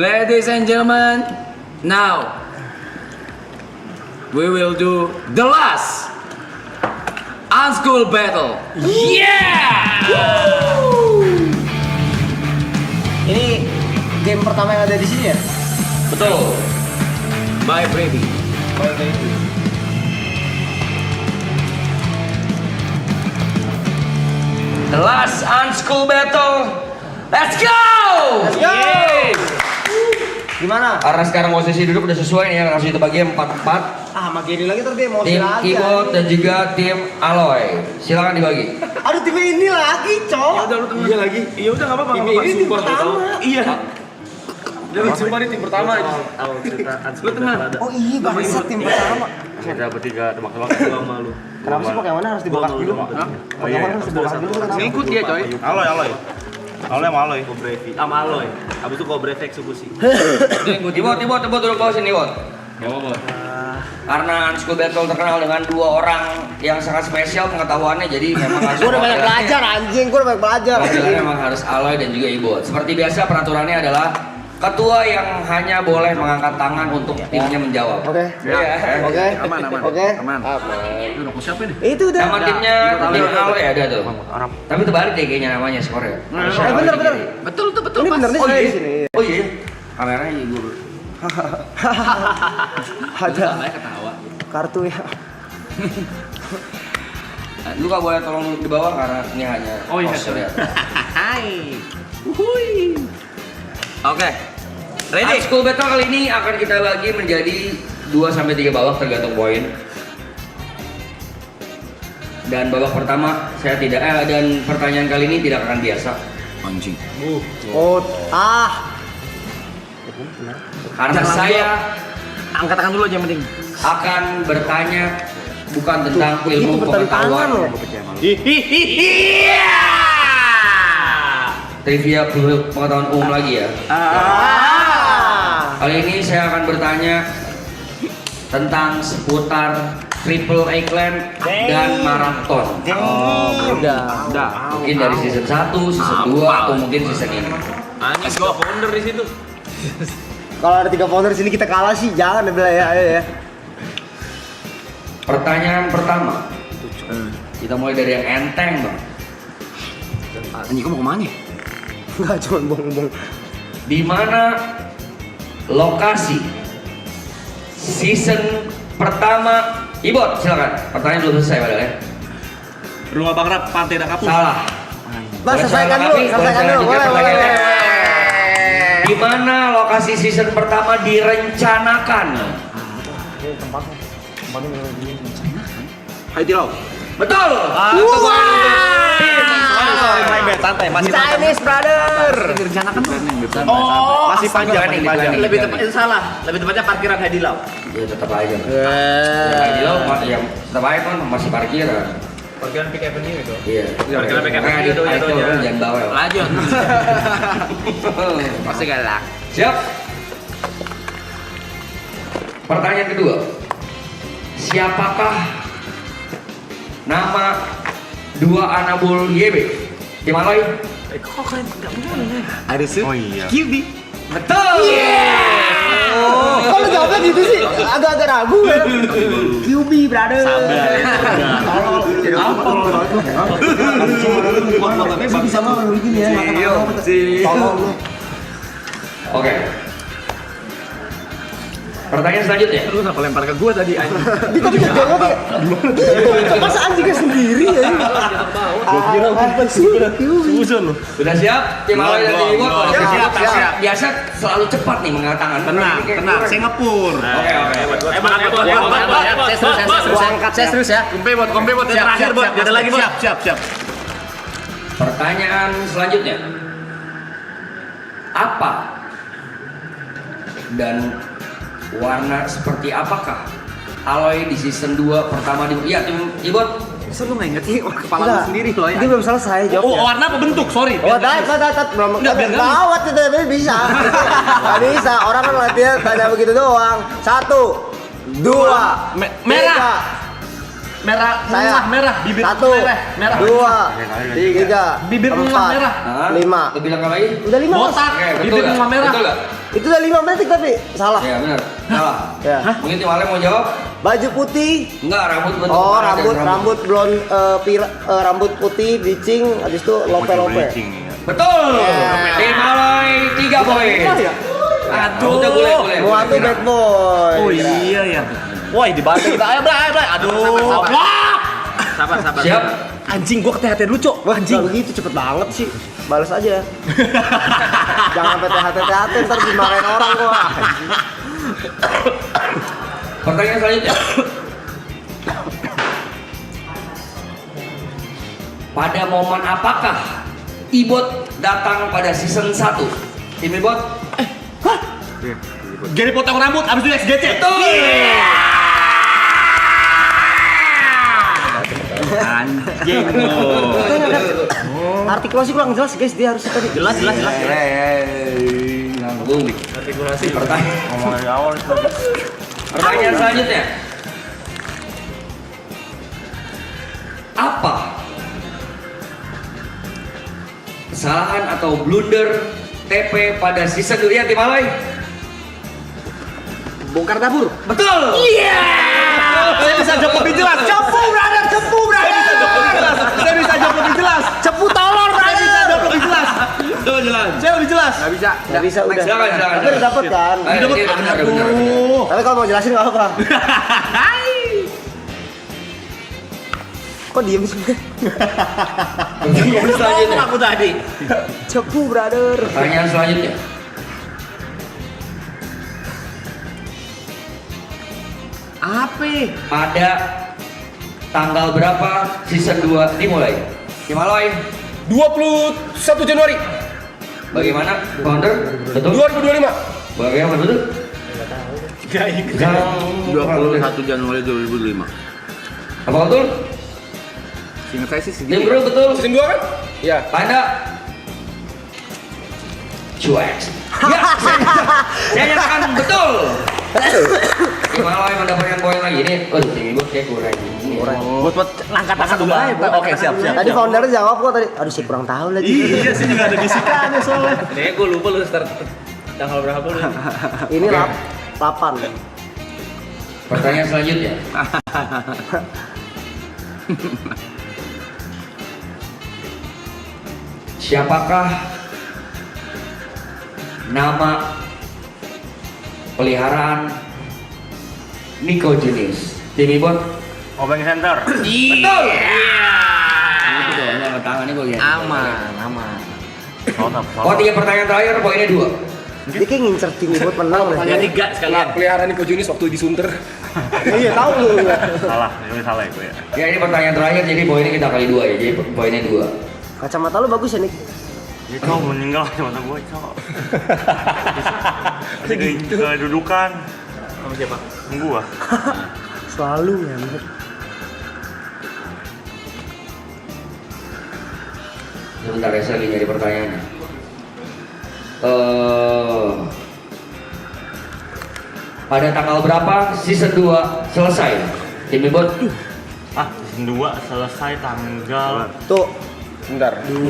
Ladies and gentlemen, now we will do the last unschool battle. Yeah! Ini game pertama yang ada di sini ya? Betul. Bye, baby. Bye, baby. The last unschool battle. Let's go! Let's go! Yes! Gimana? Karena sekarang posisi duduk udah sesuai nih ya, langsung dibagi 4-4. Sama Gary lagi terus dia mau Tim aja. Keyboard dan juga tim Aloy. Silakan dibagi. Aduh tim ini lagi, Cok. Ya udah lu temen. Iya lagi. Iya udah enggak apa-apa. Ini tim pertama. Iya. Dia sumpah nih tim pertama aja. Awal cerita Lu tenang. Oh iya, bangsat tim pertama. Kita bertiga tebak-tebak sama lu. Kenapa sih pakai mana harus dibakar dulu? Oh iya. Harus dibakar dulu kenapa? Ngikut dia, coy. Aloy. Aloy sama Aloy. Kobrevi. Sama Aloy. Abis itu Kobrevi eksekusi. Tibot duduk bawah sini, Bot. Karena unschool battle terkenal dengan dua orang yang sangat spesial pengetahuannya, jadi memang harus. Gue udah banyak belajar anjing, gue udah banyak belajar. Pelajarannya memang harus Aloy dan juga Ibot. Seperti biasa peraturannya adalah ketua yang hanya boleh mengangkat tangan untuk timnya menjawab. Oke. Iya. Oke. Aman. Oke. Aman. Aman. Itu udah siapa nih? Itu udah. Nama timnya tim Aloy ada tuh. Tapi terbalik deh kayaknya namanya skornya. Bener. Betul tuh, betul. Ini bener nih Oh saya iya. di sini. Oh iya. Kameranya gue. Ada Ketawa. kartu ya. Lu gak boleh tolong duduk di bawah karena ini hanya Oh iya, poster ya. Hai. Uhuy. Oke. Ready? Unschool battle kali ini akan kita bagi menjadi 2-3 babak tergantung poin. Dan babak pertama saya tidak dan pertanyaan kali ini tidak akan biasa. Anjing. Oh, Karena saya Angkat tangan dulu aja yang penting. akan bertanya bukan tentang itu ilmu bertali tangan pengetahuan. loh. Iya. Trivia pengetahuan umum lagi ya. Kali ini saya akan bertanya tentang seputar triple A clan dan marathon. Udah. Mungkin dari season 1, season 2 atau mungkin season ini. Anjing gua founder di situ. Kalau ada 3 founder sini kita kalah sih, jangan deh ya, ayo ya. Pertanyaan pertama. Kita mulai dari yang enteng, Bang. Anjing kok mau kemana? Enggak cuma bong-bong. Di mana lokasi season pertama? Ibot, silakan. Pertanyaan belum selesai padahal ya. Rumah Bang Rap, Pantai Dakapu. Salah. Mas, Boleh selesaikan salah dulu, lagi, selesaikan boleh dulu. salah Boleh, dikit, boleh. Di mana lokasi season pertama direncanakan? Hai Dilau. Betul. Itu poin untuk tim Aloy. Main bet santai, masih Chinese brother. Direncanakan tuh. masih panjang, Planning, masih panjang. planning. Lebih tepat itu salah. Lebih tepatnya parkiran Hai Dilau. Ya tetap aja. Jadi lo yang tetap aja kan masih parkiran. Parkiran Pick Avenue itu. Iya. Parkiran PKP Makanya itu di- jatuhnya. itu jangan bawel. Lanjut. Pasti galak. Siap. Pertanyaan kedua. Siapakah nama dua anabul YB? Tim Aloy? Kok kalian enggak boleh? Ada sih. Oh iya. QB. Betul. Kok lu jawabnya gitu sih? Agak-agak ragu ya. QB brother. Saya bisa mau begini ya. Tolong lu. Oke. Pertanyaan selanjutnya. Lu kenapa lempar ke gua tadi anjing? Kita bisa jawab ya. Masa anjingnya sendiri ya? Gua kira Susun lu. Sudah siap? Tim Aloy dan tim Ibot? Belum. Siap. Siap. Biasa selalu cepat nih mengangkat tangan. Tenang, saya ngepur. Oke. Saya serius ya. Kompe bot, yang terakhir bot. Gak ada lagi bot. Siap. Pertanyaan selanjutnya. Apa dan warna seperti apakah Aloy di season 2 pertama di tim Ibot? Masa lu nggak inget sih kepala lu sendiri loh ya? Ini belum selesai Oh, jawabnya. warna apa bentuk? Sorry. Oh, belum Nggak, biar nggak gawat itu tapi bisa. Gak bisa, orang kan latihan tanya begitu doang. 1, 2, Merah. Merah, Saya. merah, bibir 1, merah, 2, 3, Bibir muah merah. 5. Lu bilang apa lagi? Udah 5 mas. Botak, Oke, betul bibir nggak? muah merah. Betul nggak? Itu udah 5 berarti tapi salah. Ya benar. Salah. Ya. Mungkin tim Ale mau jawab? Baju putih. Enggak, rambut bentuk Oh, kepala dan rambut blond rambut putih bleaching habis itu lope-lope. Betul. Tim Alay 3 poin. Aduh. Udah boleh. Muatu bad boy. Oh iya ya. Woi, dibantu kita. Ayo, Blay. Aduh. Sabar. Siap. Anjing gua kete-hati dulu, Cok. Wah, anjing gitu cepet banget sih. Balas aja. Jangan PTHT ntar dimarahin orang gua. Pertanyaan selanjutnya. Pada momen apakah Ibot datang pada season 1? Tim Ibot? Gary potong rambut abis itu SGC. Betul. Anjing. Artikel masih kurang jelas guys, dia harus tadi. Jelas. Nyambung. Artikulasi. Pertanyaan. Ngomong dari awal. Pertanyaan selanjutnya. Apa kesalahan atau blunder TP pada season 2 ya tim Alay? Bongkar dapur. Betul. Saya bisa jawab lebih jelas. Cepu brother. Saya bisa jawab lebih jelas. Cepu tolor Saya bisa brother. jawab lebih jelas. Betul jelas. Saya lebih jelas. Enggak bisa udah. Silakan. Tapi udah dapet kan. Ayo, ini benar. Aduh. Tapi kalau mau jelasin enggak apa-apa. Kok diem sih? Pertanyaan selanjutnya. Aku tadi. Cepu brother. Pertanyaan selanjutnya. Apa? Pada tanggal berapa season 2 dimulai? Tim Alay, 21 Januari bagaimana? Founder? Betul? 2025. Bagaimana betul? Gak ikut. 21 Januari 2005. Apa betul? Seingat saya sih Tim Bro betul? Season 2 kan? Iya. Anda cuek. Ya, saya nyatakan betul. Tim Alay mendapatkan poin lagi ini. Oh, tim Ibu kayak kurang. Buat angkat-angkat dulu aja. Oke, siap. Tadi founder jawab kok tadi. Aduh sih kurang tahu lagi. Iya sih juga ada bisikannya soalnya. Kayaknya gue lupa lu start tanggal berapa lu. Ini Oke. 8. Pertanyaan selanjutnya. Siapakah nama peliharaan Nico Jenis? Tim Ibon? Obeng Center. Betul! Itu dong, ini sama tangan ini gue lihat. Aman. Oh, 3 pertanyaan terakhir, poinnya 2. Dia kayak ngincer tim buat menang deh. Ya 3 sekalian. Pelihara Nico Junis waktu disunter. Iya tahu lu. Salah, ini salah ya gue ya. Ya, ini pertanyaan terakhir, jadi poinnya kita kali 2 ya, jadi poinnya 2. Kacamata lu bagus ya Nick. Ya cowok meninggal sama gue cowok. Kedudukan. Sama siapa? Gua. Selalu ya. Sebentar ya, saya lagi nyari pertanyaannya. Pada tanggal berapa season 2 selesai? Tim Ibon? Season 2 selesai tanggal Tuh. Bentar. 2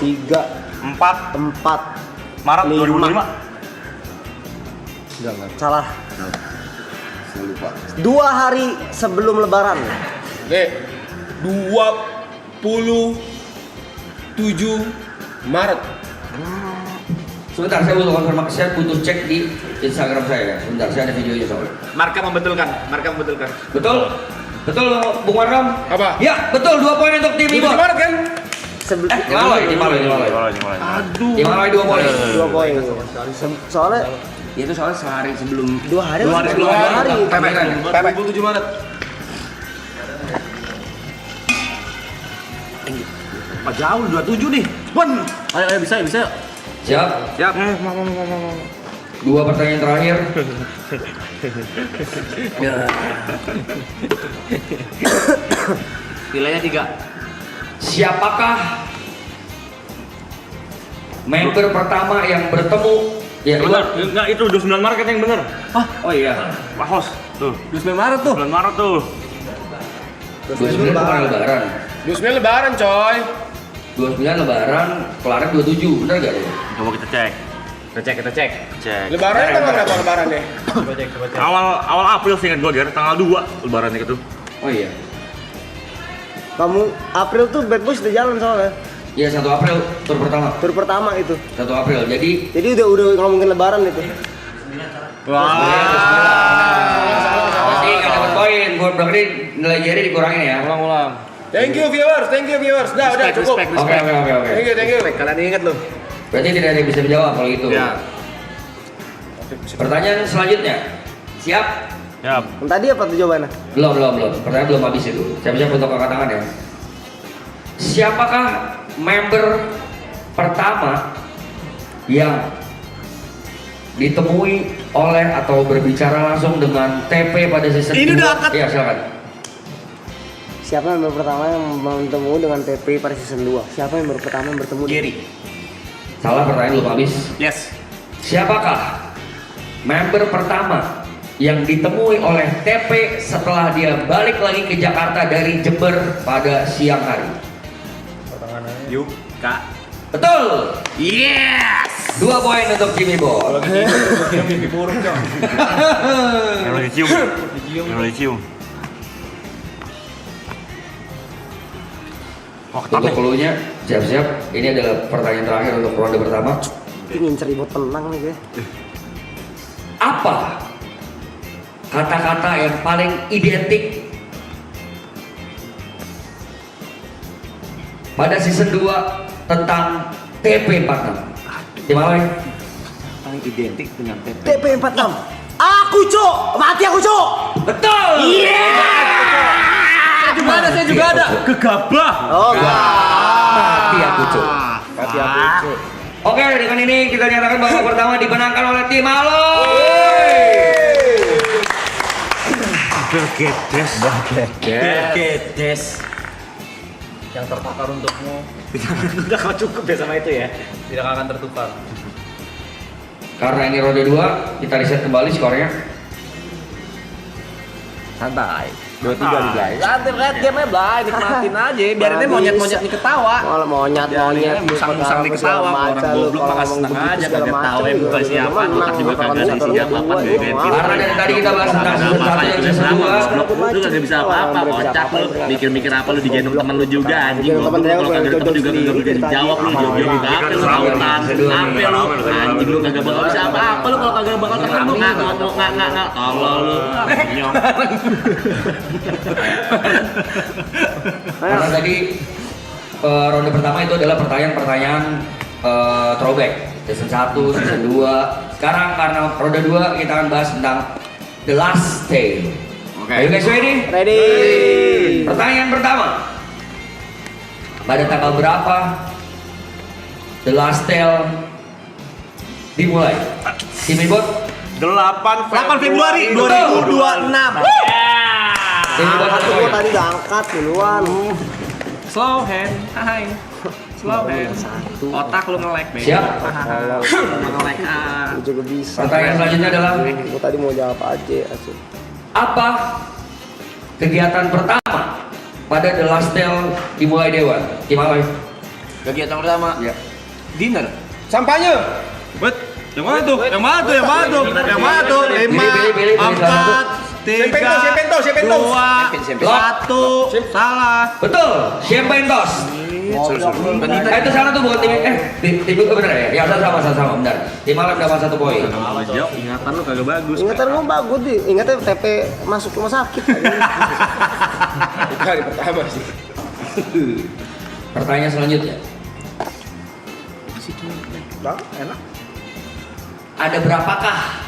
3 4 4 Maret 5. 2005. Salah. 2 hari sebelum lebaran. Oke. 27 Maret. Sebentar, saya butuh konfirmasi, saya butuh cek di Instagram saya. Sebentar, saya ada videonya soalnya. Marka membetulkan. Betul? Betul, Bung Warnam? Apa? Ya, betul. 2 poin untuk tim 27 Ibon. Maret kan? Sebelum Tim Alay. Gimana? Tim Alay 2 poin. 2 poin. Soalnya Itu soalnya sehari sebelum 2 hari. 2 hari sebelum dua lebaran. hari. Pepekan. 27 Maret. Pak jauh 27 nih. Bon. Ayo bisa. Siap? Siap. 2 pertanyaan terakhir. Nilainya 3. Siapakah member pertama yang bertemu? Ya, Bener, enggak itu 29 Maret yang bener. Oh iya. Pak Hos, tuh. 29 Maret tuh. 9 Maret tuh. 29 bukan lebaran. 29 lebaran coy. 29 lebaran, kelarnya 27, bener gak deh? Coba kita cek. Kita cek. Cek. Lebaran tanggal berapa lebaran deh? Awal April sih ingat gue, Ger. Tanggal 2 lebaran itu. Oh iya. Kamu April tuh Bad Boys udah jalan soalnya. Ya 1 April tur pertama. Tur pertama itu. 1 April. Jadi udah ngomongin lebaran itu. berarti nggak dapat poin. Gue berarti nilai Jerry dikurangin ya. Ulang. Thank you viewers. Udah cukup. Oke. Thank you. Kalian ingat loh. Berarti tidak ada yang bisa menjawab kalau itu. Ya. Pertanyaan selanjutnya. Siap? Ya. Yang tadi apa tuh jawabannya? Belum. Pertanyaan belum habis itu. Siap-siap untuk angkat tangan ya. Siapakah member pertama yang ditemui oleh atau berbicara langsung dengan TP pada season Ini 2? udah angkat. Iya, silakan. Siapa yang baru pertama yang bertemu dengan TP pada season 2? Siapa yang baru pertama yang bertemu? Jerry. Salah, pertanyaan belum habis. Yes. Siapakah member pertama yang ditemui oleh TP setelah dia balik lagi ke Jakarta dari Jember pada siang hari? Yuk, Kak. Betul. Yes. 2 poin untuk Jimmy Bot. Mimpi buruk dong. Yang udah dicium. Untuk clue-nya, siap-siap. Ini adalah pertanyaan terakhir untuk ronde pertama. Ingin seribut tenang nih gue. Apa kata-kata yang paling identik pada season 2 tentang TP46? Gimana? Paling identik dengan TP. TP 46. Aku cok, mati aku cok. Betul. Saya juga ada. Gegabah. Oh enggak. Mati aku cuk. Mati aku cok. Oke, dengan ini kita nyatakan babak pertama dimenangkan oleh tim Halo. Des. Yang tertukar untukmu. Udah kau cukup ya sama itu ya. Tidak akan tertukar. Karena ini ronde 2, kita riset kembali skornya. Santai. 2-3 di Blay. Santai lihat game-nya Blay, nikmatin aja. Biarin dia monyet-monyet nih ketawa. Malah monyet. Musang-musang nih ketawa. Orang goblok mah seneng aja kagak tahu ya bukan siapa. Otak juga kagak ada isi apa-apa. Karena dari tadi kita bahas tentang season 1 dan season 2. Lu kagak bisa apa-apa, kocak lu. Mikir-mikir apa lu digendong temen lu juga anjing. Goblok kalau kagak ketemu juga kagak bisa dijawab lu. Jawab apa lu tautan. Apa lu? Anjing lu kagak bakal bisa apa-apa lu kalau kagak bakal ketemu nggak. Tolol lu. Nyong. Karena tadi ronde pertama itu adalah pertanyaan-pertanyaan throwback season 1, season 2. Sekarang karena ronde 2 kita akan bahas tentang The Last Tale. Are you guys ready? Ready. Pertanyaan pertama. Pada tanggal berapa The Last Tale dimulai? Tim Ibot? 8 Februari 2026. Tim Ibot Aku 1 poin. tadi udah angkat duluan. Slow hand. Hai. Slow hand. Otak lu nge-lag, Ben. Siap. Nge-lag. Aku juga bisa. Pertanyaan selanjutnya adalah Aku tadi mau jawab aja. Asik. apa kegiatan pertama pada The Last Tale dimulai Dewan? Gimana? Kegiatan pertama. Ya. Dinner. Sampahnya. Bet, yang mana tuh? Yang mana tuh? Yang mana tuh? Yang mana tuh? 5, Pilih, 4, 3, Siapa 2, 1. Salah. Betul, champagne toast. Itu sana tuh bukan tim itu bener ya? Ya sama benar. Tim malam dapat 1 poin. Jauh, ingatan lu kagak bagus. Ingatan lu bagus di. Ingatnya TP masuk rumah sakit. Itu hari pertama sih. Pertanyaan selanjutnya. Bang, enak. Ada berapakah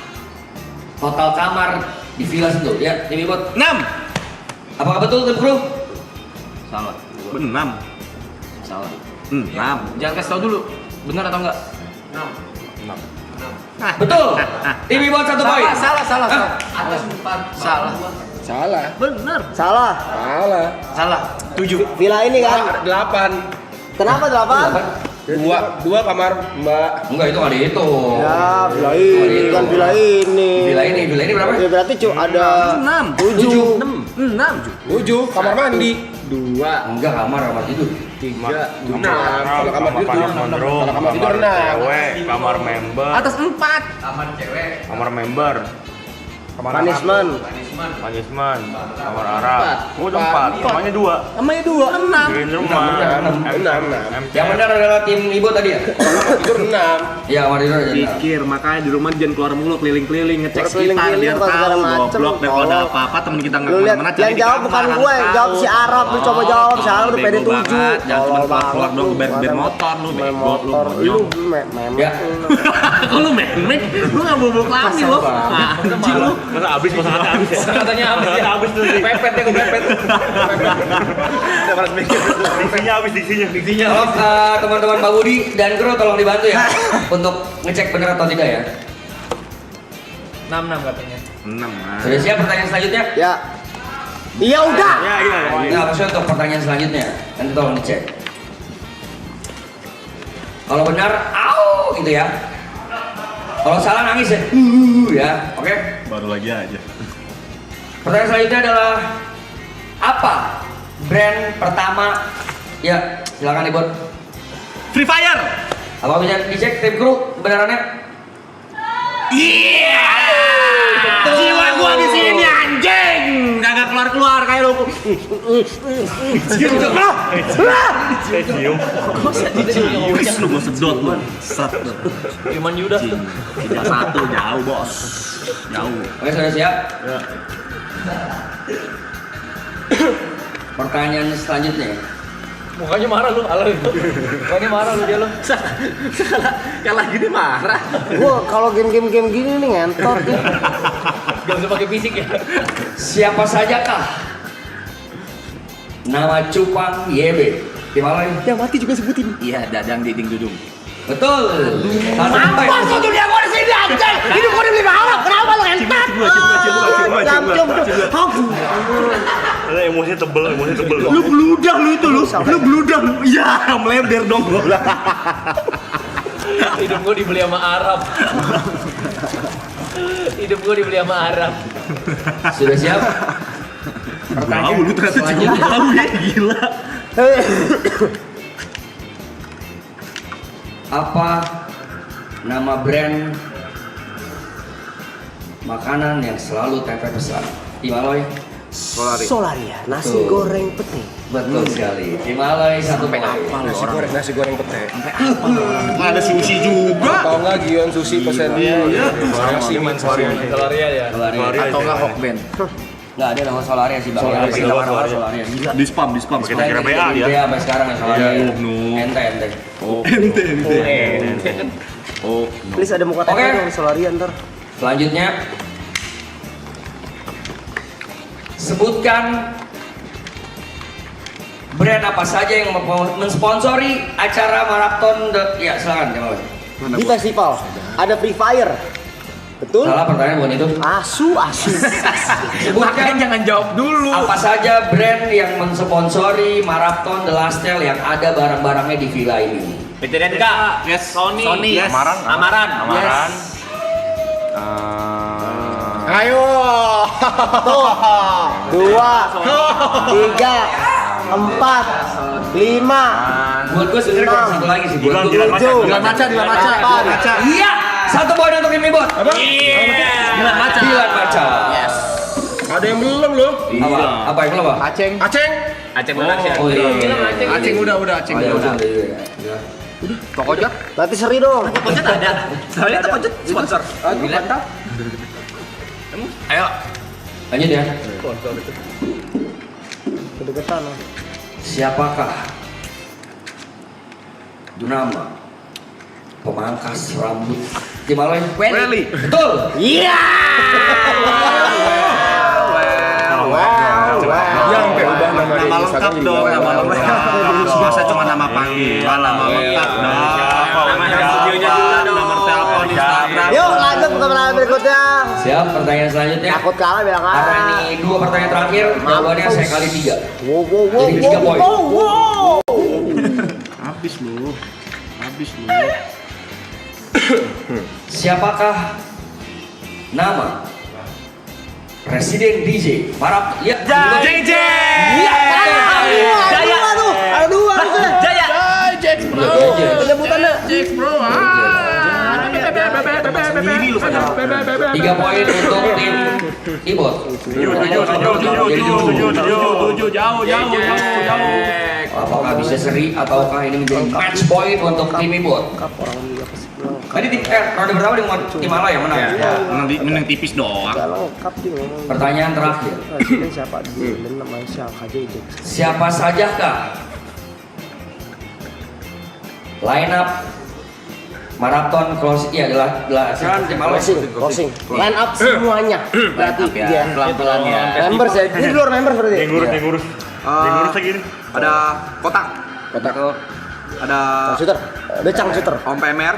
total kamar di Villa Sentul? Ya, tim Ibot. 6. Apakah betul tim kru? Salah. 6. Salah. 6. Jangan kasih tau dulu. Benar atau enggak? Betul. Tim Ibot 1 poin. Salah. Hah? Atas 4. Salah. Salah. Benar. Salah. Salah. 7. Villa ini kan. 8. Kenapa 8? Dua kamar Mbak. Enggak, itu nggak dihitung. Ya, villa ini kan villa ini. Villa ini berapa? Ya berarti ada 6. 7. 7 kamar mandi. 2, Enggak, kamar tidur. 3, 6 kalau kamar tidur. Kalau kamar tidur 6. Cewek, kamar member, atas 4. kamar member, kamar Punishment. punishment, kamar Arab. Oh, 4. Namanya 2. Namanya 2, 6. Green rumah. 6. Yang benar adalah tim Ibo tadi ya? Kamar tidur 6. Iya, kamar tidur aja. Pikir, makanya di rumah jangan keluar mulu, keliling-keliling, ngecek Keluar sekitar keliling-keliling, biar kalau segala tahu macem. goblok deh kalau ada Tolong. apa-apa temen kita nggak Lu lihat kemana-mana yang jawab bukan gue, yang jawab si Arab. Lu coba jawab, si Arab udah pede 7. Jangan cuma keluar doang ber motor lu, bego lu. Motor lu memek. Ya. Kok lu memek? Lu nggak bobo kelamin lu. Anjing lu. Masa habis ya? Katanya Habis tuh sih. Pepet ya, kepepet. Udah harus mikir. Diksinya. Tolong teman-teman Pak Budi dan kru tolong dibantu ya untuk ngecek benar atau tidak ya. 6 katanya. 6 ah. Sudah siap pertanyaan selanjutnya? Ya. Iya udah. Iya. Nah, maksudnya untuk pertanyaan selanjutnya nanti tolong dicek. Kalau benar, au gitu ya. Kalau salah nangis ya, ya, oke? Baru lagi aja. Pertanyaan selanjutnya adalah apa brand pertama? Ya, silakan Ibon. Free Fire. Apa bisa dicek tim kru kebenarannya? Iya. Jiwa gua di sini anjing. Kagak keluar-keluar kayak lu. Cium. Wis lu gua sedot lu. Sat lu. Cuman Yudas tuh. 3-1 jauh, Bos. Jauh. Oke, sudah siap? Pertanyaan selanjutnya. Mukanya marah lu, ala itu. Mukanya marah lu dia lu. Kalah gini marah. Gua kalau game gini nih ngentot nih. Gak usah pakai fisik ya. Siapa sajakah nama cupang YB? Gimana ini? Yang mati juga sebutin. Iya, Dadang Diding Dudung. Betul. Apa sih dunia gua di sini anjing? Hidup gua dibeli mahal. Kenapa lu ngentot? Ada emosi tebel. Lu beludah lu itu lu. Lu beludah lu. Ya, melebar dong gua. Hidup gua dibeli sama Arab. Hidup gua dibeli sama Arab. Sudah siap? Jauh lu ternyata selanjutnya. jauh ya, gila. Apa nama brand makanan yang selalu Tete pesan? Himaloy. Solaria, nasi Tuh. goreng pete. Betul sekali. Himaloy satu poin. Nasi goreng pete. Ada sushi juga. Atau enggak Gion sushi pesen. Iya. Solaria ya. Solaria. Atau enggak Hokben. Nggak ada nama Solaria sih bang. Solaria. Kita nama Solaria. Di spam. Kita kira BA dia. Iya sampai sekarang ya Solaria. Iya, no. Ente. Ente. Oh, Please ada muka Oke. tete dong Solaria ntar. Selanjutnya sebutkan brand apa saja yang mensponsori acara maraton. Ya silakan Himaloy. Di festival ada Free Fire. Betul? Salah pertanyaan bukan itu. Asu. Sebutkan jangan jawab dulu. apa saja brand yang mensponsori maraton The Last Tale yang ada barang-barangnya di villa ini. PTDNK. Yes. Sony. Yes. Amaran. Amaran. Ayo. Tuh. 2, 3, 4, 5. Buat gue sebenarnya kurang satu lagi sih. Buat gue. Dilan maca. Iya. Satu poin untuk tim Ibon. Dilan maca. Dilan Maca. Yes. Ada yang belum loh. Apa? Apa yang belum? Apa? Aceng. Aceh Production. Oh iya. Aceng udah Aceng. Udah. Pokoknya Berarti seri dong. Pojat ada. Soalnya itu pojat sponsor. Mantap. Ayo. Lanjut ya. Kedeketan. Siapakah nama pemangkas rambut Himaloy? Welly. Betul. Iya. yang ubah nama di Nama lengkap Instagram dong, juga. nama lengkap. Masa cuma nama panggilan, nama lengkap dong. Nama studionya juga dong. Nomor telepon Instagram. Yuk lanjut ke pertanyaan berikutnya. Siap, pertanyaan selanjutnya. Takut kalah bilang Karena kalah. ini 2 pertanyaan terakhir, jawabannya saya kali 3. Wow. Jadi 3 poin. Habis lu. Siapakah nama Residen DJ Marap. Ya. JJ. Iya. Jaya. Ada dua. Jaya. Jax bro. Penyebutannya. Jax bro. Sendiri lu kan. 3 poin untuk tim Ibot. Apakah bisa seri ataukah ini menjadi match point untuk tim Ibot? Kap orang dia pasti bilang. Tadi tim ronde pertama tim Ala yang menang. Menang tipis doang. Gak lengkap dia ngomong. Pertanyaan terakhir. Residen siapa dia? Dan namanya siapa aja Jax. Siapa sajakah line up maraton close adalah tim Ala. Closing. Line up semuanya. Berarti dia. Pelan-pelan ya. Members ya. Ini di luar members berarti. Ngurus lagi nih. Ada Kotak. Ada Shooter. Becang shooter. Om PMR,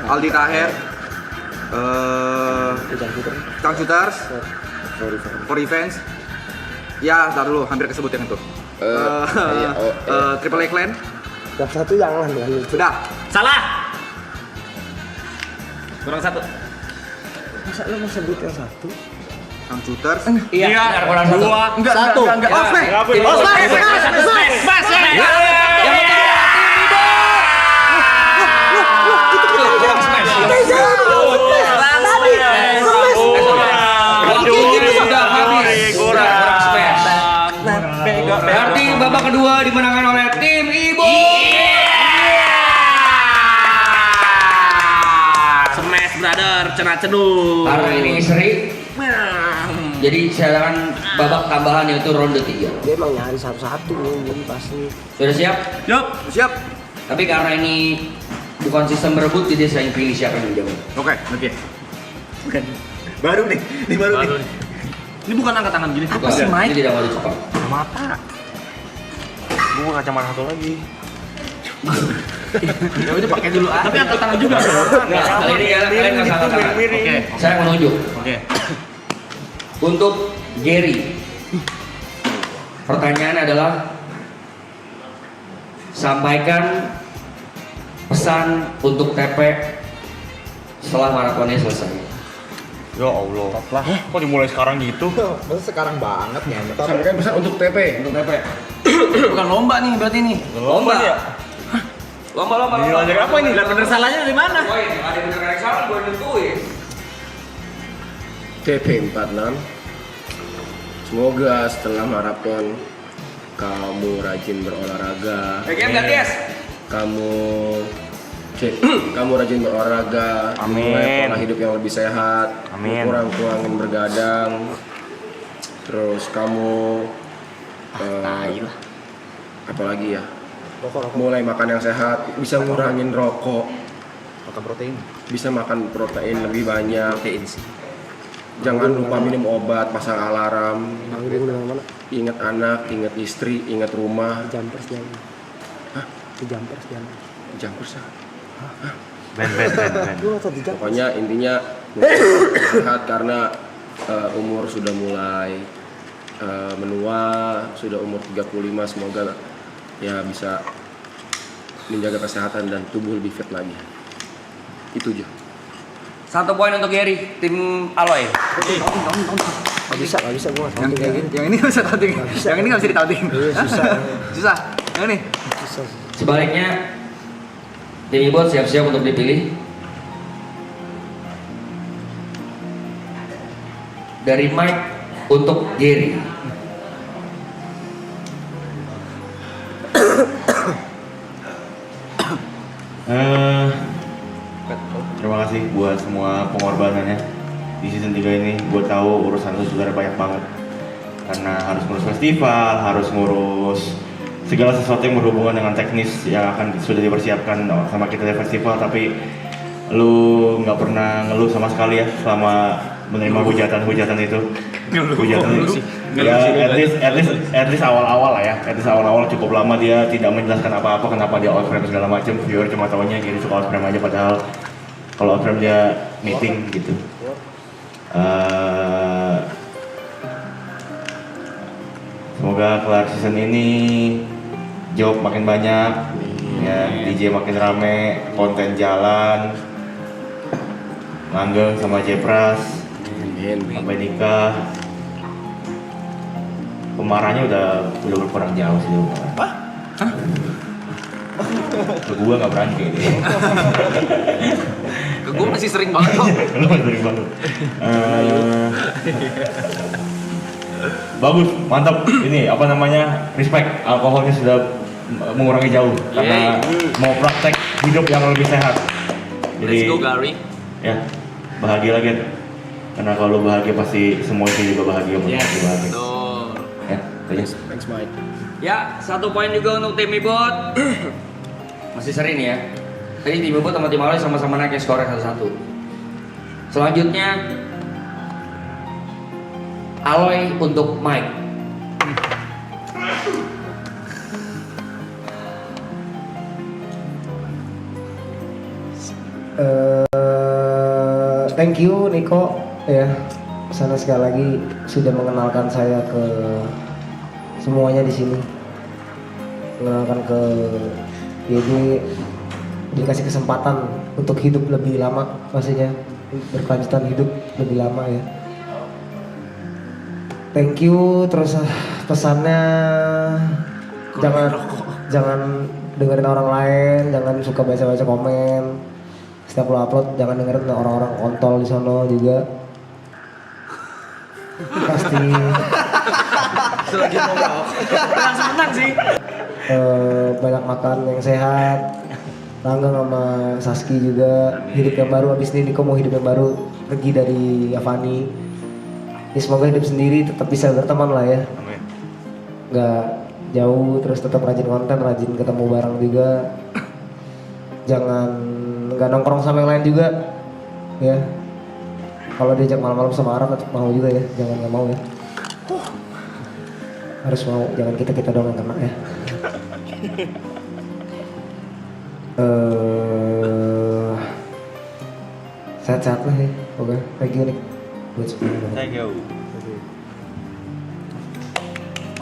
Aldi Taher, Becang shooter. Kang Shooters, For Revenge. Ya, ntar dulu, hampir kesebut yang itu. Triple A Clan. Yang satu jangan lah. Sudah. Salah. Kurang satu. Masa lu mau sebut yang satu? Kang Shooters. Iya, kurang satu. Enggak. Satu. Berarti babak kedua dimenangkan oleh tim Ibu. Smash brother, cenah-ceduh. Karena ini seri, jadi silakan babak tambahan yaitu ronde 3. Dia emang nyari satu-satu nih, jadi pasti. Sudah siap? Siap. Tapi karena ini bukan sistem berebut, jadi saya pilih siapa yang menjawab. Oke. Bukan. Baru nih. Ini baru nih. Ini bukan angkat tangan gini. Bukan, ini tidak mau dicepat. Mata. Gua kacamata satu lagi. Ya udah pakai dulu. Tapi angkat tangan juga. Kali ini kalian nggak salah tangan. Oke. Saya menunjuk Oke. untuk Gary. Pertanyaan adalah sampaikan pesan untuk TP setelah maratonnya selesai. Ya Allah. Kok dimulai sekarang gitu? Masa sekarang banget nih. Sampaikan pesan untuk TP. Bukan lomba nih berarti nih. Lomba ya? Lomba. Belajar apa ini? Lah bener salahnya dari mana? Poin, ada yang bener kayak salah, gue nentuin. TP 46. Semoga setelah maraton kamu rajin berolahraga. PGM ganti es. Kamu rajin berolahraga, mulai pola hidup yang lebih sehat, kurangin bergadang, terus kamu apalagi ya, mulai makan yang sehat, bisa ngurangin rokok, Makan protein. bisa makan protein lebih banyak, jangan lupa minum obat, pasang alarm, Nanggung dengan mana? ingat anak, ingat istri, ingat rumah, Jumpers jangan. Hah? Di jumpers jangan. Jumpers ya. Ben. Lu atau di jumpers? Pokoknya intinya sehat karena umur sudah mulai menua, sudah umur 35, semoga ya bisa menjaga kesehatan dan tubuh lebih fit lagi. Itu aja. 1 poin untuk Gary, tim Aloy. Gak bisa gua nggak tahu. Yang ini nggak bisa taunting. Yang ini nggak bisa ditaunting. Susah. Susah. Yang ini. Susah. Sebaliknya, tim Ibot siap-siap untuk dipilih. Dari Mike untuk Gary. Terima kasih buat semua pengorbanannya di season 3 ini. Gue tahu urusan lu sebenarnya banyak banget karena harus ngurus festival, harus ngurus segala sesuatu yang berhubungan dengan teknis yang akan sudah dipersiapkan sama kita di festival. Tapi lu nggak pernah ngeluh sama sekali ya selama menerima hujatan itu. Hujatan itu ya at least awal-awal lah ya. At least awal-awal cukup lama dia tidak menjelaskan apa-apa kenapa dia out frame segala macam. Viewer cuma tahunya gini suka out frame aja, padahal kalau out frame dia meeting gitu. Semoga kelar season ini job makin banyak, ya DJ makin rame, konten jalan, langgeng sama Jepras sampai nikah. pemarahnya udah berkurang jauh sih. Hah? Ke gua nggak berani kayak gitu. Ke gue masih sering banget kok. Lu masih sering banget. Bagus, mantap. Ini apa namanya? Respect. Alkoholnya sudah mengurangi jauh karena mau praktek hidup yang lebih sehat. Let's go Gary. Ya, bahagia lagi. Karena kalau lu bahagia pasti semua itu juga bahagia. Bahagia. Tuh. Ya, itu aja. Thanks Mike. Ya, 1 poin juga untuk tim Ibot. Masih seri nih ya. Tadi tim Ibot sama tim Aloy sama-sama naik skornya 1-1. Selanjutnya Aloy untuk Mike. Thank you Niko ya, sana sekali lagi sudah mengenalkan saya ke semuanya di sini, mengenalkan ke jadi dikasih kesempatan untuk hidup lebih lama, maksudnya berkelanjutan hidup lebih lama ya. Thank you, terus pesannya jangan dengerin orang lain, jangan suka baca-baca komen. Setiap lo upload jangan dengerin orang-orang kontol di sono juga. Pasti Langsung menang sih. banyak makan yang sehat. Rangga sama Saski juga hidup yang baru, abis ini Niko mau hidup yang baru, pergi dari Yavani. Ya, semoga hidup sendiri tetap bisa berteman lah ya. Nggak jauh, terus tetap rajin konten, rajin ketemu bareng juga. Jangan nggak nongkrong sama yang lain juga ya. Kalau diajak malam-malam sama Arab mau juga ya, jangan nggak mau ya. Harus mau, jangan kita doang yang kena ya. Sehat-sehat lah ya. Oke, thank you Nick buat sebelumnya. Thank you.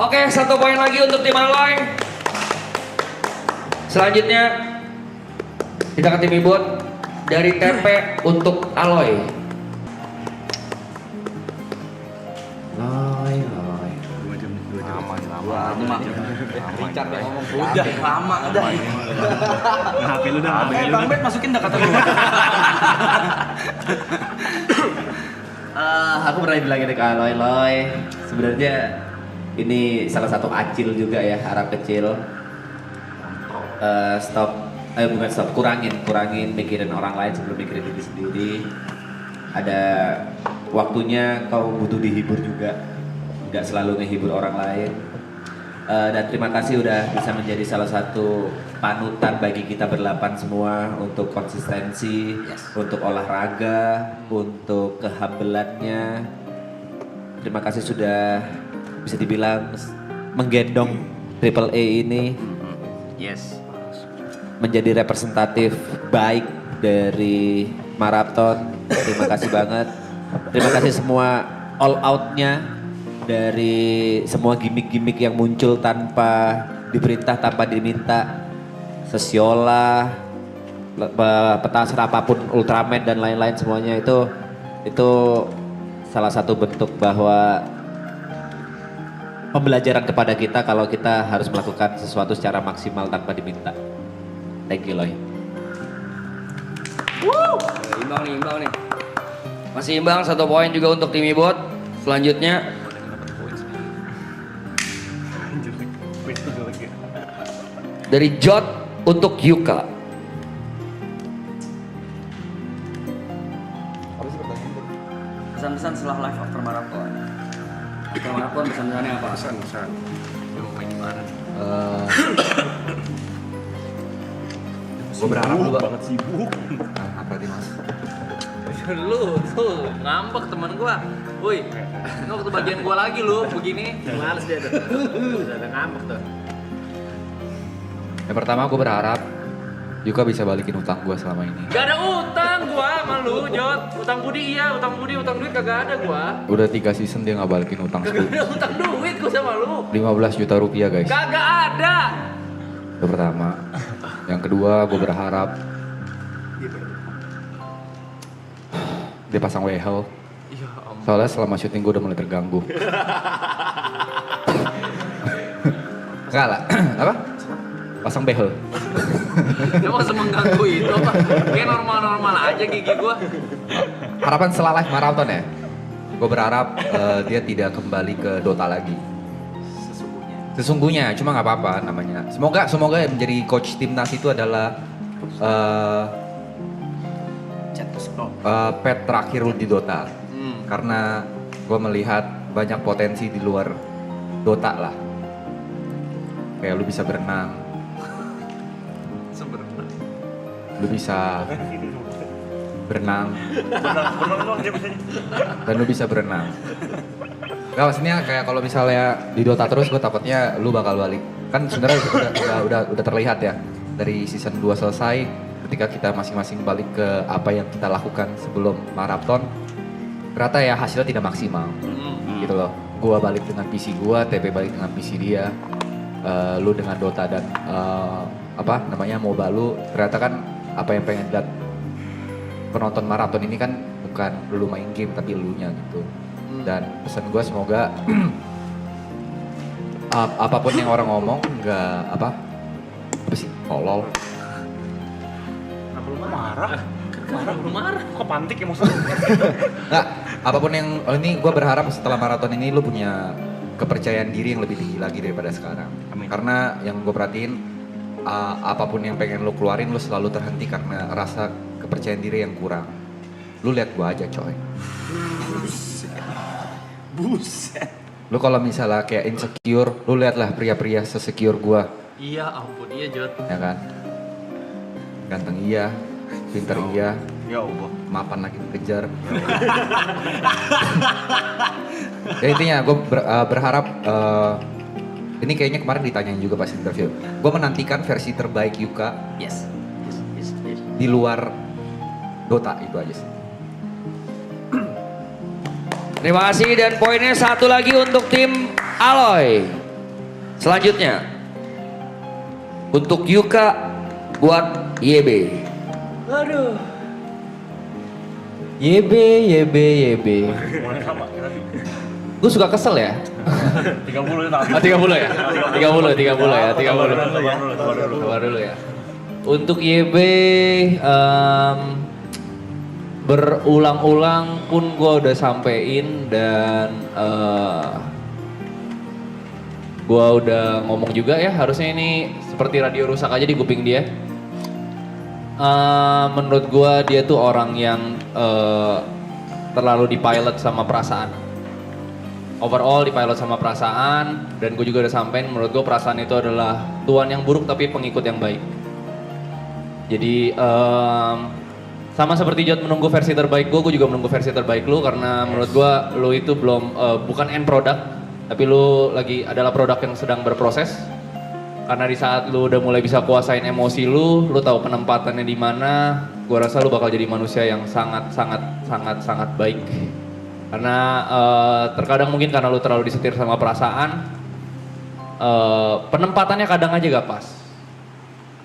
Oke, 1 poin lagi untuk tim Aloy. Selanjutnya kita ke tim Ibot dari TP untuk Aloy. Richard yang ngomong udah lama udah. HP lu dah. Bang Bet masukin dah kata lu. Aku pernah bilangin ke Aloy, sebenarnya ini salah satu acil juga ya, harap kecil. Bukan stop, kurangin mikirin orang lain sebelum mikirin diri sendiri. Ada waktunya kau butuh dihibur juga, nggak selalu ngehibur orang lain. Dan terima kasih udah bisa menjadi salah satu panutan bagi kita berlapan semua untuk konsistensi, untuk olahraga, untuk kehambelannya. Terima kasih sudah bisa dibilang menggendong Triple A ini menjadi representatif baik dari maraton. Terima kasih banget. Terima kasih semua all out-nya dari semua gimmick-gimmick yang muncul tanpa diperintah, tanpa diminta. Sesiola, petasan apapun, Ultraman dan lain-lain semuanya itu salah satu bentuk bahwa pembelajaran kepada kita kalau kita harus melakukan sesuatu secara maksimal tanpa diminta. Thank you Loy. Imbang nih. Masih imbang, 1 poin juga untuk tim Ibot. Selanjutnya dari Jot untuk Yuka. Pesan-pesan setelah live after marathon. After marathon pesan-pesannya apa? Pesan. Gue berharap lu banget sibuk. apa nih mas? Lu tuh ngambek temen gua. Woi, ini waktu bagian gua lagi lu begini. Males dia tuh. Udah ngambek tuh. Yang pertama gue berharap Yuka bisa balikin utang gue selama ini. Gak ada utang gua sama lu, Jot. Utang budi iya, utang duit kagak ada gua. Udah 3 season dia nggak balikin utang Kagak ada utang duit gua sama lu. 15 juta rupiah guys. Kagak ada. Itu pertama. Yang kedua gue berharap dia pasang wehel. Soalnya selama syuting gue udah mulai terganggu. Enggak lah. Apa? Pasang behel. Emang semengganggu itu apa? Kayak normal-normal aja gigi gua. Harapan setelah live marathon ya. Gue berharap dia tidak kembali ke Dota lagi. Sesungguhnya, cuma nggak apa-apa namanya. Semoga yang menjadi coach timnas itu adalah pet terakhir lu di Dota. Karena gue melihat banyak potensi di luar Dota lah. Kayak lu bisa berenang. Lu bisa berenang. Dan lu bisa berenang. Gak, maksudnya kayak kalau misalnya di Dota terus gue takutnya lu bakal balik. Kan sebenarnya udah terlihat ya dari season 2 selesai ketika kita masing-masing balik ke apa yang kita lakukan sebelum marathon. Ternyata ya hasilnya tidak maksimal. Gitu loh. Gua balik dengan PC gua, TP balik dengan PC dia. Lu dengan Dota dan MOBA lu. Ternyata kan apa yang pengen lihat penonton maraton ini kan bukan lu main game tapi elunya gitu. Dan pesan gue semoga apapun yang orang ngomong nggak apa sih tolol. Kenapa lu marah? Kok pantik ya maksudnya? Nggak, apapun yang ini gue berharap setelah maraton ini lu punya kepercayaan diri yang lebih tinggi lagi daripada sekarang. Amin. Karena yang gue perhatiin apapun yang pengen lu keluarin lu selalu terhenti karena rasa kepercayaan diri yang kurang. Lu lihat gue aja coy. Buset. Lu kalau misalnya kayak insecure, lu lihatlah pria-pria sesecure gua. Iya ampun, iya Jod. Ya kan? Ganteng iya, pinter iya, Ya Allah. mapan lagi dikejar. Ya intinya gue berharap ini kayaknya kemarin ditanyain juga pas interview. Gue menantikan versi terbaik Yuka Yes. di luar Dota itu aja sih. Terima kasih dan poinnya satu lagi untuk tim Aloy. Selanjutnya untuk Yuka buat YB. Aduh. YB. Gue suka kesel ya. 30 ya tak? 30 ya? 30 ya. Sabar dulu ya. Untuk YB berulang-ulang pun gue udah sampein dan gue udah ngomong juga ya, harusnya ini seperti radio rusak aja di kuping dia. Menurut gue dia tuh orang yang terlalu dipilot sama perasaan. Overall dipilot sama perasaan, dan gue juga udah sampein menurut gue perasaan itu adalah tuan yang buruk tapi pengikut yang baik. Jadi sama seperti Jod menunggu versi terbaik gue juga menunggu versi terbaik lu, karena menurut gue lu itu belum bukan end product, tapi lu lagi adalah produk yang sedang berproses. Karena di saat lu udah mulai bisa kuasain emosi lu tahu penempatannya di mana, gue rasa lu bakal jadi manusia yang sangat baik. Karena terkadang mungkin karena lu terlalu disetir sama perasaan, penempatannya kadang aja gak pas.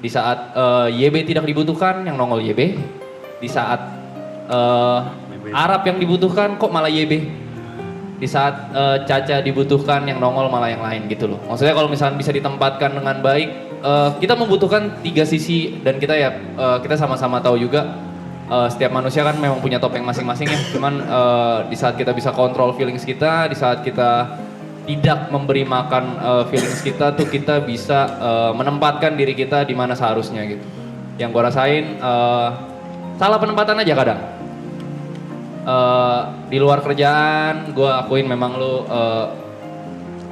Di saat YB tidak dibutuhkan, yang nongol YB. Di saat Arab yang dibutuhkan, kok malah YB. Di saat Caca dibutuhkan, yang nongol malah yang lain gitu loh. Maksudnya kalau misalnya bisa ditempatkan dengan baik, kita membutuhkan 3 sisi, dan kita ya kita sama-sama tahu juga setiap manusia kan memang punya topeng masing-masing ya. Cuman di saat kita bisa kontrol feelings kita, di saat kita tidak memberi makan feelings kita tuh, kita bisa menempatkan diri kita di mana seharusnya gitu. Yang gua rasain salah penempatan aja kadang. Di luar kerjaan, gue akuin memang lu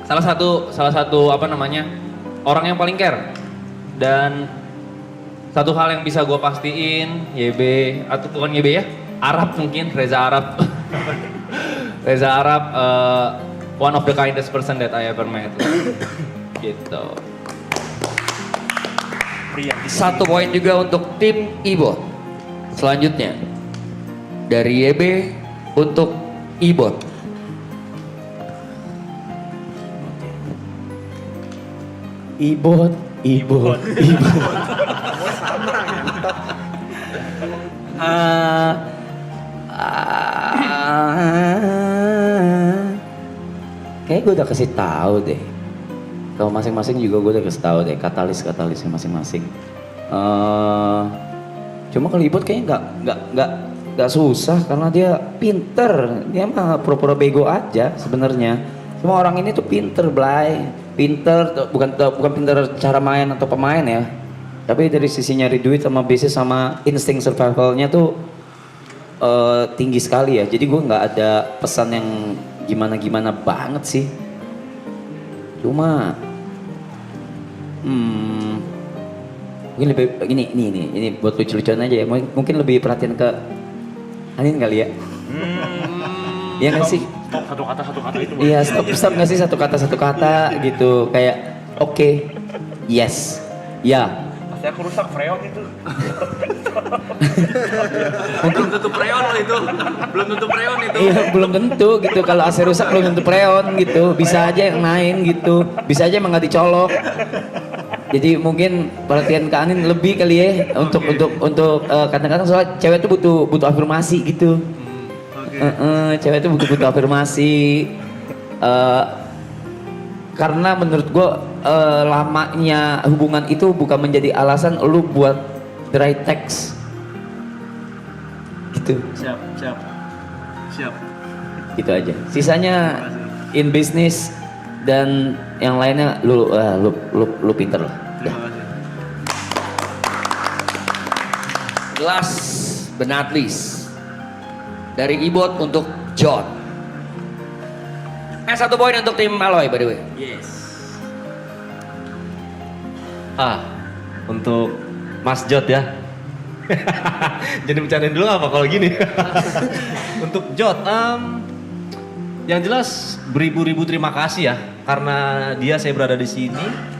salah satu apa namanya orang yang paling care. Dan satu hal yang bisa gue pastiin, YB atau bukan YB ya, Arab mungkin, Reza Arab, Reza Arab, one of the kindest person that I ever met. Gitu. 1 poin juga untuk tim Ibot. Selanjutnya dari YB untuk Ibot. Ibot. Kayak gue udah kasih tahu deh. Kalau masing-masing juga gue udah kasih tahu deh katalis-katalisnya masing-masing. Cuma kalau Ibot kayaknya nggak susah karena dia pinter. Dia mah pura-pura bego aja sebenarnya. Cuma orang ini tuh pinter, Blay. Pinter, bukan pinter cara main atau pemain ya. Tapi dari sisi nyari duit sama bisnis sama insting survivalnya tuh tinggi sekali ya. Jadi gue nggak ada pesan yang gimana-gimana banget sih. Cuma mungkin lebih ini buat lucu-lucuan aja ya. Mungkin lebih perhatian ke Anin kali ya. Iya nggak sih? Stop satu kata itu. Iya stop nggak sih satu kata gitu kayak oke, yes, ya. Pasti aku rusak freon itu. Belum tentu preon loh itu. Belum tentu preon itu. Iya belum tentu gitu kalau AC rusak belum tentu preon gitu. Bisa aja yang main gitu. Bisa aja emang nggak dicolok. Jadi mungkin perhatian ke Anin lebih kali ya untuk kadang-kadang soal cewek tuh butuh afirmasi gitu. Cewek tuh butuh afirmasi. Karena menurut gue lamanya hubungan itu bukan menjadi alasan lu buat dry text gitu. Siap. Gitu aja. Sisanya in business dan yang lainnya lu pinter lah. Last but not least dari Ibot untuk John. 1 poin untuk tim Aloy by the way. Yes. Untuk Mas Jot ya. Jadi bercandain dulu apa kalau gini? Untuk Jot, yang jelas beribu-ribu terima kasih ya karena dia saya berada di sini.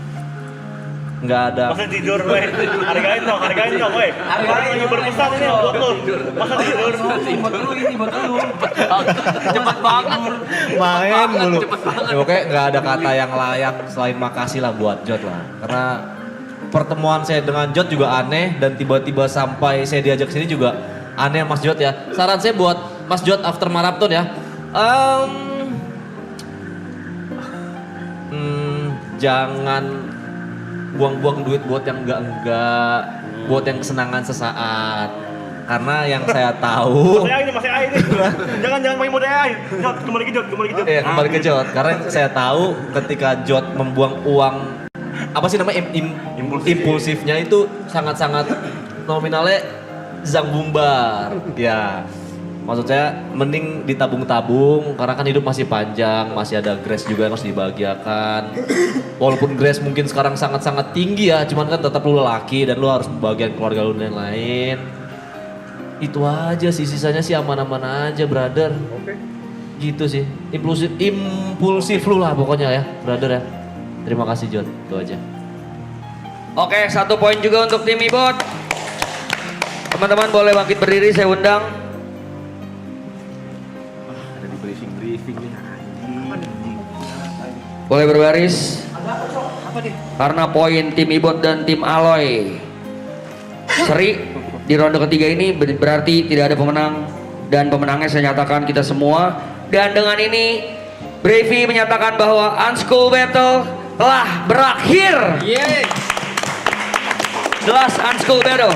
Nggak ada. Masa tidur, weh. Hargain dong, weh. Orang lagi berpesan ini buat lu. Masa tidur. Buat lu. Cepet banget. Main mulu. Ya, pokoknya nggak ada kata yang layak selain makasih lah buat Jot lah. Karena pertemuan saya dengan Jot juga aneh dan tiba-tiba sampai saya diajak sini juga aneh Mas Jot ya. Saran saya buat Mas Jot after marathon ya. Jangan buang-buang duit buat yang enggak, buat yang kesenangan sesaat. Karena yang saya tahu Masih air ini. Jangan main mode air. Jot, kembali ke Jot. Iya, kembali ke Jot. Karena yang saya tahu ketika Jot membuang uang apa sih namanya impulsifnya itu sangat-sangat nominalnya zang bumbar. Ya. Maksud saya mending ditabung-tabung karena kan hidup masih panjang, masih ada grace juga yang harus dibahagiakan. Walaupun grace mungkin sekarang sangat-sangat tinggi ya, cuman kan tetap lu lelaki dan lu harus membahagiakan keluarga lu dan lain-lain. Itu aja sih, sisanya sih aman-aman aja, brother. Oke. Gitu sih. Impulsif lu lah pokoknya ya, brother ya. Terima kasih John, itu aja. Oke, 1 poin juga untuk tim Ibot. Teman-teman boleh bangkit berdiri, saya undang. Ada di briefing nih. Boleh berbaris. Karena poin tim Ibot dan tim Aloy seri di ronde ketiga ini berarti tidak ada pemenang dan pemenangnya saya nyatakan kita semua. Dan dengan ini Brevi menyatakan bahwa Unschool Battle telah berakhir. The last Unschool Battle